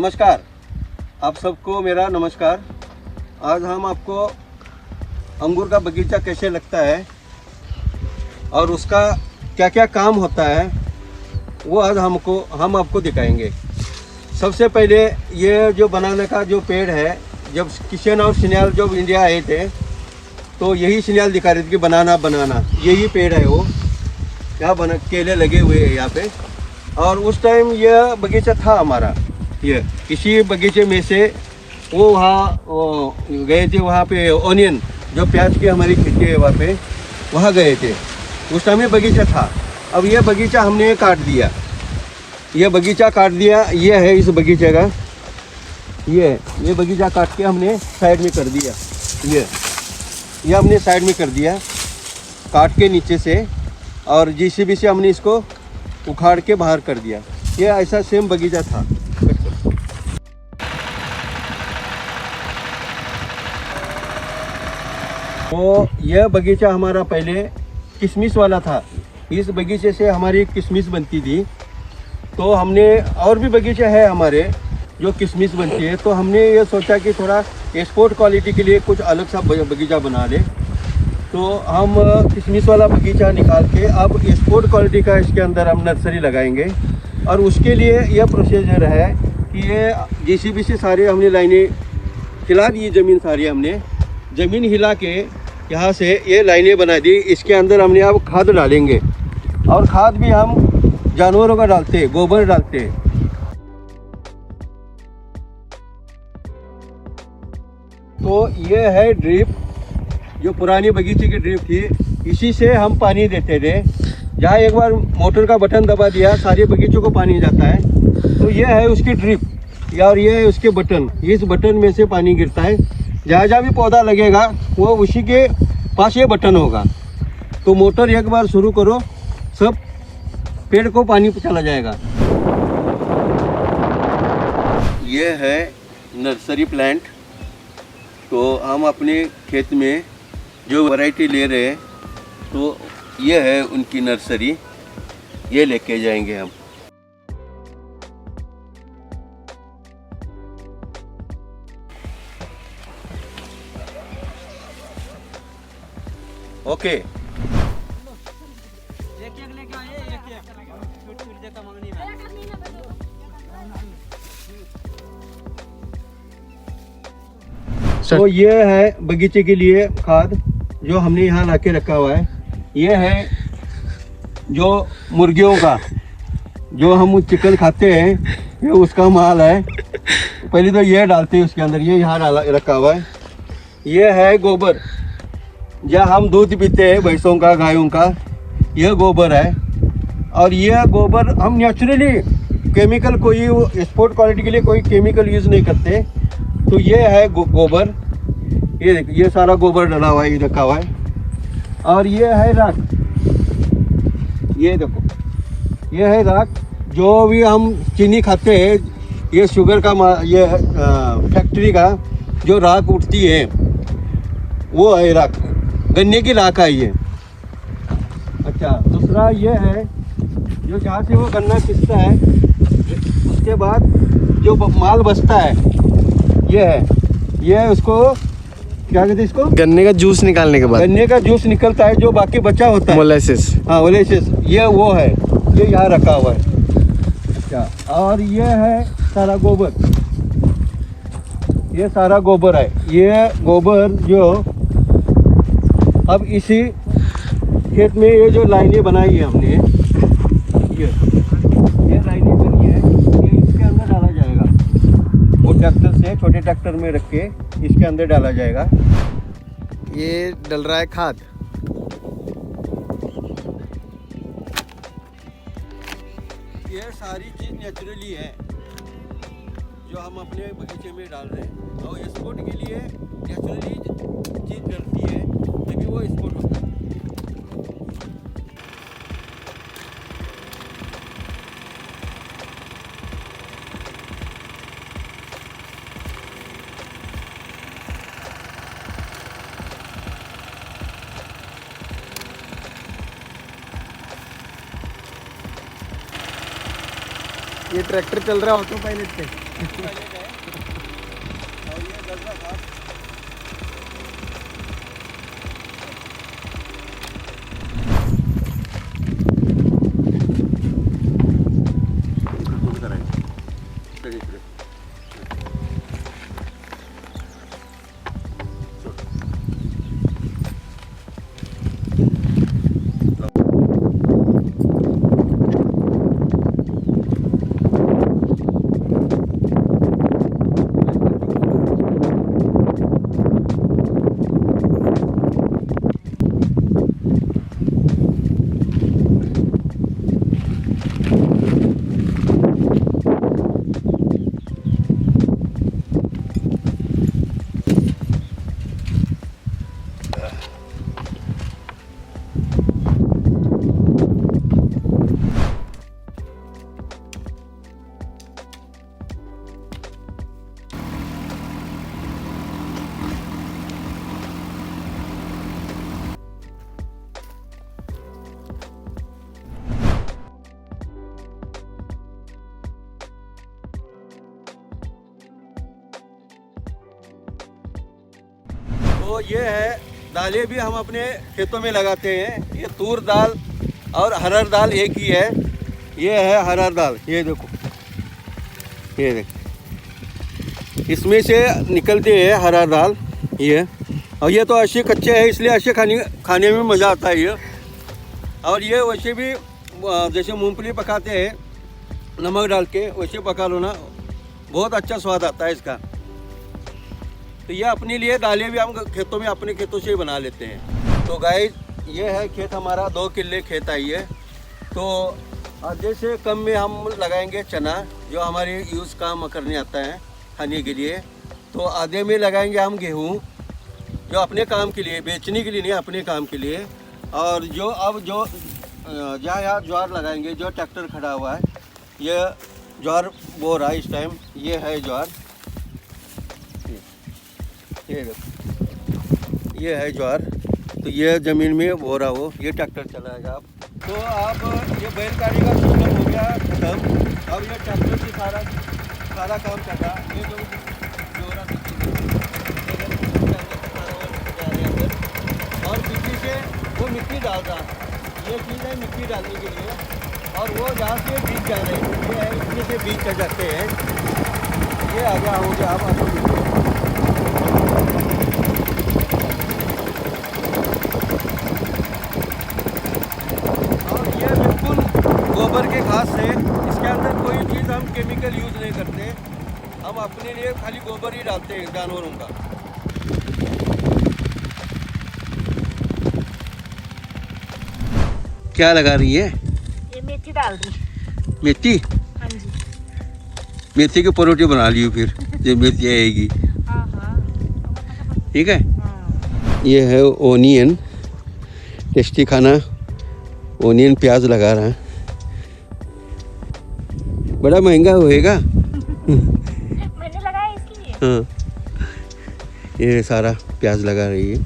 नमस्कार, आप सबको मेरा नमस्कार। आज हम आपको अंगूर का बगीचा कैसे लगता है और उसका क्या क्या काम होता है वो आज हम आपको दिखाएंगे। सबसे पहले ये जो बनाना का जो पेड़ है, जब किशन और सिन्याल जब इंडिया आए थे तो यही सिन्याल दिखा रहे थे कि बनाना यही पेड़ है। वो यहाँ बना केले लगे हुए हैं यहाँ पे। और उस टाइम यह बगीचा था हमारा। ये इसी बगीचे में से वो वहाँ गए थे, वहाँ पे ऑनियन जो प्याज की हमारी खेती है वहाँ गए थे। उस टाइम ये बगीचा था। अब ये बगीचा हमने काट दिया, ये बगीचा काट दिया। ये है इस बगीचे का, ये बगीचा काट के हमने साइड में कर दिया। ये हमने साइड में कर दिया काट के नीचे से, और जेसीबी से हमने इसको उखाड़ के बाहर कर दिया। ये ऐसा सेम बगीचा था। तो यह बगीचा हमारा पहले किशमिश वाला था। इस बगीचे से हमारी किशमिश बनती थी। तो हमने, और भी बगीचे हैं हमारे जो किशमिश बनती है, तो हमने ये सोचा कि थोड़ा एक्सपोर्ट क्वालिटी के लिए कुछ अलग सा बगीचा बना ले। तो हम किशमिश वाला बगीचा निकाल के अब एक्सपोर्ट क्वालिटी का इसके अंदर हम नर्सरी लगाएंगे। और उसके लिए यह प्रोसीजर है कि ये जेसीबी से सारे हमने लाइनें हिला दी। ज़मीन सारी हमने ज़मीन हिला के यहाँ से ये लाइनें बना दी। इसके अंदर हमने अब खाद डालेंगे, और खाद भी हम जानवरों का डालते हैं, गोबर डालते हैं। तो ये है ड्रिप, जो पुरानी बगीचे की ड्रिप थी। इसी से हम पानी देते थे। जहाँ एक बार मोटर का बटन दबा दिया सारे बगीचों को पानी जाता है। तो ये है उसकी ड्रिप, और ये है उसके बटन। इस बटन में से पानी गिरता है। जहाँ जहाँ भी पौधा लगेगा वो उसी के पास ये बटन होगा। तो मोटर एक बार शुरू करो, सब पेड़ को पानी चला जाएगा। ये है नर्सरी प्लांट। तो हम अपने खेत में जो वैरायटी ले रहे हैं, तो ये है उनकी नर्सरी। ये लेके जाएंगे हम। ओके, एक लेके आए, एक छूट देता मंगनी में। तो ये है बगीचे के लिए खाद जो हमने यहाँ ला के रखा हुआ है। ये है जो मुर्गियों का, जो हम चिकन खाते हैं, ये उसका माल है। पहले तो ये डालते हैं उसके अंदर, ये यहाँ डाला रखा हुआ है। ये है गोबर, जहाँ हम दूध पीते हैं भैंसों का, गायों का, यह गोबर है। और यह गोबर हम नेचुरली, केमिकल कोई एक्सपोर्ट क्वालिटी के लिए कोई केमिकल यूज़ नहीं करते। तो ये है गोबर। ये देखो, ये सारा गोबर डाला हुआ है, ये रखा हुआ है। और ये है राख, ये देखो, ये है राख। जो भी हम चीनी खाते हैं, ये शुगर का ये फैक्ट्री का जो राख उठती है वो है राख, गन्ने की राख है ये। अच्छा, दूसरा ये है जो जहाँ से वो गन्ना पिसता है, उसके बाद जो माल बचता है, ये है। ये है, उसको क्या कहते हैं, इसको गन्ने का जूस निकालने के बाद गन्ने का जूस निकलता है, जो बाकी बचा होता है, मोलेसिस। हाँ, मोलेसिस। ये वो है, ये यहाँ रखा हुआ है। अच्छा, और ये है सारा गोबर, ये सारा गोबर है। ये गोबर जो अब इसी खेत में ये जो लाइनें बनाई है हमने, ये लाइनें बनी है, ये इसके अंदर डाला जाएगा। वो ट्रैक्टर से, छोटे ट्रैक्टर में रख के इसके अंदर डाला जाएगा। ये डल रहा है खाद। ये सारी चीज़ नेचुरली है जो हम अपने बगीचे में डाल रहे हैं। और एक्सपोर्ट के लिए नेचुरली चीज़ डलती है, तभी वो एक्सपोर्ट होता है। ये ट्रैक्टर चल रहा है ऑटो पायलट पे। टॉयलेट है और ये गजरा घास। तो ये है दालें भी हम अपने खेतों में लगाते हैं। ये तूर दाल और हरड़ दाल एक ही है। ये है हरड़ दाल, ये देखो, ये देखो, इसमें से निकलते हैं हरड़ दाल ये। और ये तो अच्छे कच्चे हैं इसलिए अच्छे खाने में मज़ा आता है ये। और ये वैसे भी जैसे मूंगफली पकाते हैं नमक डाल के, वैसे पका लो ना, बहुत अच्छा स्वाद आता है इसका। तो ये अपने लिए दालें भी हम खेतों में अपने खेतों से ही बना लेते हैं। तो गाइस ये है खेत हमारा, 2 किले खेत आई है। तो आधे से कम में हम लगाएंगे चना, जो हमारे यूज़ काम करने आता है खाने के लिए। तो आधे में लगाएंगे हम गेहूँ, जो अपने काम के लिए, बेचने के लिए नहीं, अपने काम के लिए। और जो अब जो जहाँ यहाँ ज्वार लगाएंगे, जो ट्रैक्टर खड़ा हुआ है, ये ज्वार बो रहा है इस टाइम, ये है ज्वार, ये देखो, ये है ज्वार। तो ये ज़मीन में बो रहा हो, ये ट्रैक्टर चलाएगा आप। तो आप ये बैलगाड़ी का सिस्टम हो गया खत्म। अब ये ट्रैक्टर से सारा काम कर रहा। ये जो और पीछे से वो मिट्टी डाल रहा, ये चीज़ है मिट्टी डालने के लिए। और वो जहाँ से बीज जा रहे हैं, ये है इसमें से बीज कर जाते हैं। ये आ गया हो गया आप गोबर के खाद से, इसके अंदर कोई चीज़ हम केमिकल यूज़ नहीं करते। हम अपने लिए खाली गोबर ही डालते हैं जानवरों का। क्या लगा रही है? ये मेथी डाल रही। मेथी? हाँ जी। मेथी के परोठे बना लियो फिर जब मेथी आएगी। हाँ हाँ। ठीक है। हाँ। ये है ओनियन, टेस्टी खाना। ओनियन प्याज लगा रहा है, बड़ा महंगा होएगा। मैंने लगाया इसलिए। हाँ, ये सारा प्याज लगा रही है।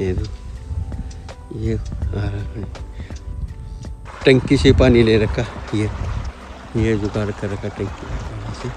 ये तो ये आ रहा है, टंकी से पानी ले रखा, ये जुगाड़ कर रखा टंकी से।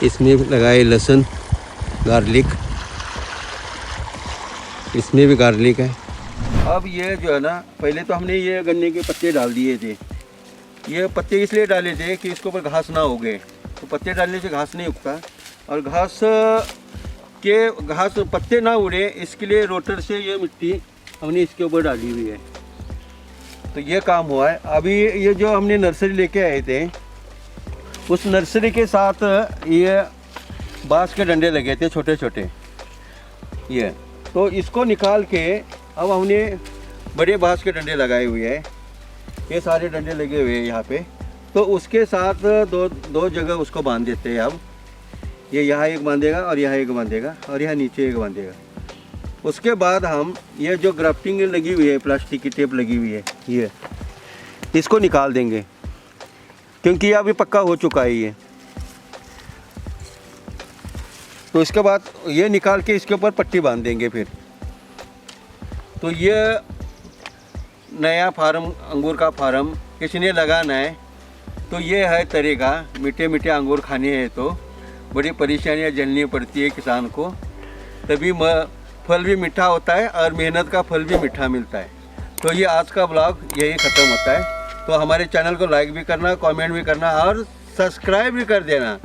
इसमें लगाए लहसुन, गार्लिक, इसमें भी गार्लिक है। अब ये जो है ना, पहले तो हमने ये गन्ने के पत्ते डाल दिए थे। ये पत्ते इसलिए डाले थे कि इसके ऊपर घास ना उगे। तो पत्ते डालने से घास नहीं उगता, और घास पत्ते ना उड़े इसके लिए रोटर से ये मिट्टी हमने इसके ऊपर डाली हुई है। तो ये काम हुआ है। अभी ये जो हमने नर्सरी लेके आए थे, उस नर्सरी के साथ ये बांस के डंडे लगे थे छोटे छोटे, ये तो इसको निकाल के अब हमने बड़े बांस के डंडे लगाए हुए हैं। ये सारे डंडे लगे हुए हैं यहाँ पे। तो उसके साथ दो जगह उसको बांध देते हैं। अब ये यहाँ एक बांधेगा और यहाँ एक बांधेगा और यहाँ नीचे एक बांधेगा। उसके बाद हम ये जो ग्राफ्टिंग लगी हुई है, प्लास्टिक की टेप लगी हुई है, ये इसको निकाल देंगे, क्योंकि ये अभी पक्का हो चुका है ये। तो इसके बाद ये निकाल के इसके ऊपर पट्टी बांध देंगे फिर। तो ये नया फार्म, अंगूर का फार्म किसी ने लगाना है तो ये है तरीका। मीठे मीठे अंगूर खाने हैं तो बड़ी परेशानियां झेलनी पड़ती है किसान को, तभी फल भी मीठा होता है और मेहनत का फल भी मीठा मिलता है। तो ये आज का ब्लॉग यही ख़त्म होता है। तो हमारे चैनल को लाइक भी करना, कमेंट भी करना और सब्सक्राइब भी कर देना।